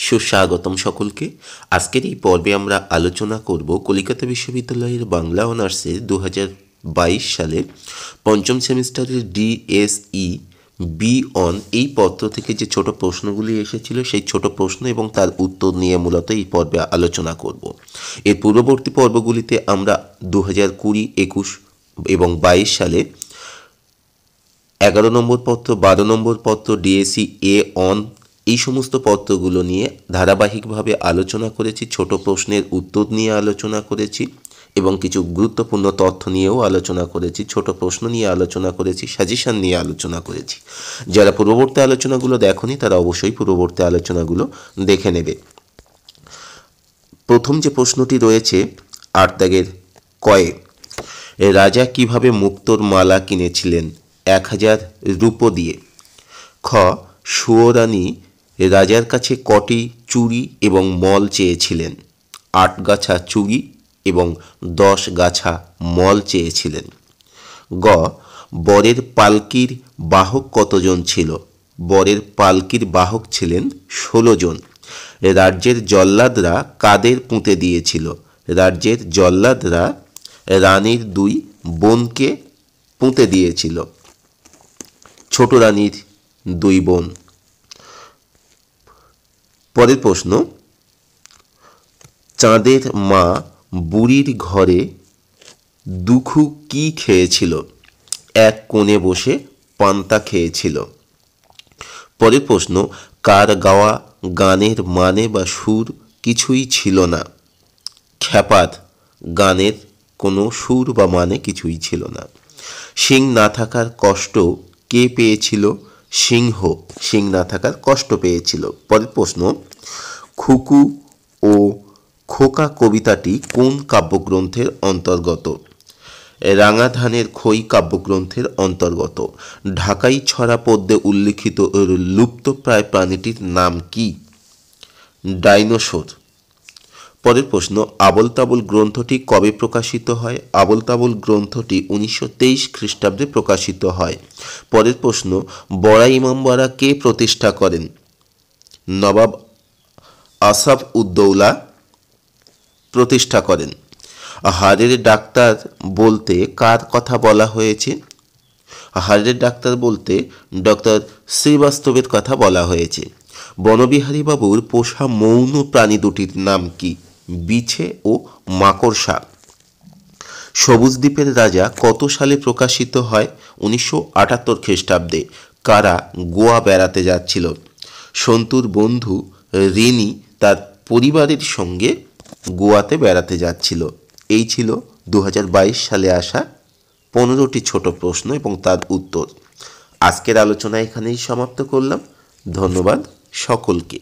সুস্বাগতম সকলকে। আজকের এই পর্বে আমরা আলোচনা করব কলকাতা বিশ্ববিদ্যালয়ের বাংলা অনার্সের 2022 সালের পঞ্চম সেমিস্টারের ডিএসই বি অন এই পত্র থেকে যে ছোট প্রশ্নগুলি এসেছিল সেই ছোট প্রশ্ন এবং তার উত্তর নিয়ে মূলত এই পর্বে আলোচনা করব। এর পূর্ববর্তী পর্বগুলিতে আমরা 2020, 21 এবং 22 সালে 11 নম্বর পত্র, 12 নম্বর পত্র, ডিএসই এ অন এই সমস্ত পত্রগুলো নিয়ে ধারাবাহিকভাবে আলোচনা করেছি, ছোট প্রশ্নের উত্তর নিয়ে আলোচনা করেছি এবং কিছু গুরুত্বপূর্ণ তথ্য নিয়েও আলোচনা করেছি, ছোট প্রশ্ন নিয়ে আলোচনা করেছি, সাজেশন নিয়ে আলোচনা করেছি। যারা পূর্ববর্তী আলোচনাগুলো দেখোনি তারা অবশ্যই পূর্ববর্তী আলোচনাগুলো দেখে নেবে। প্রথম যে প্রশ্নটি রয়েছে 8 দাগের কয়ে, রাজা কিভাবে মুক্তোর মালা কিনেছিলেন? 1000 রূপো দিয়ে। খ, সুয়োরানী রাজার কাছে কটি চুড়ি এবং মল চেয়েছিলেন? 8 গাছা চুড়ি এবং 10 গাছা মল চেয়েছিলেন। গ, বরের পালকির বাহক কতজন ছিল? বরের পালকির বাহক ছিলেন 16 জন। রাজ্যের জল্লাদরা কাদের পুঁতে দিয়েছিল? রাজ্যের জল্লাদরা রানীর 2 বোনকে পুঁতে দিয়েছিল, ছোট রানীর 2 বোন। পরের প্রশ্ন, চাঁদের মা বুড়ির ঘরে দুখু কি খেয়েছিল? এক কোণে বসে পান্তা খেয়েছিল। পরের প্রশ্ন, কার গাওয়া গানের মানে বা সুর কিছুই ছিল না? খ্যাপার গানের কোনো সুর বা মানে কিছুই ছিল না। শিং না থাকার কষ্ট কে পেয়েছিল? সিংহ শিং না থাকার কষ্ট পেয়েছিল। পরের প্রশ্ন, খুকু ও খোকা কবিতাটি কোন কাব্যগ্রন্থের অন্তর্গত? রাঙা ধানের খই কাব্যগ্রন্থের অন্তর্গত। ঢাকাই ছড়া পদ্যে উল্লিখিত লুপ্তপ্রায় প্রাণীটির নাম কি? ডাইনোসর। পরের প্রশ্ন, আবোল তাবোল গ্রন্থটি কবে প্রকাশিত হয়? আবোল তাবোল গ্রন্থটি 1923 খ্রিস্টাব্দে প্রকাশিত হয়। পরের প্রশ্ন, বড়া ইমামবাড়া কে প্রতিষ্ঠা করেন? নবাব আসাফ উদ্দৌলা প্রতিষ্ঠা করেন। হাড়ের ডাক্তার বলতে কার কথা বলা হয়েছে? হাড়ের ডাক্তার বলতে ডক্টর শ্রীবাস্তবের কথা বলা হয়েছে। বনবিহারী বাবুর পোষা মৌন প্রাণী দুটির নাম কি? বিছে ও মাকড়সা। সবুজ দ্বীপের রাজা কত সালে প্রকাশিত হয়? 1978 খ্রিস্টাব্দে। কারা গোয়া বেড়াতে যাচ্ছিল? সন্তুর বন্ধু রিনি তার পরিবারের সঙ্গে গোয়াতে বেড়াতে যাচ্ছিল। এই ছিল 2022 সালে আসা 15টি ছোট প্রশ্ন এবং তার উত্তর। আজকের আলোচনা এখানেই সমাপ্ত করলাম। ধন্যবাদ সকলকে।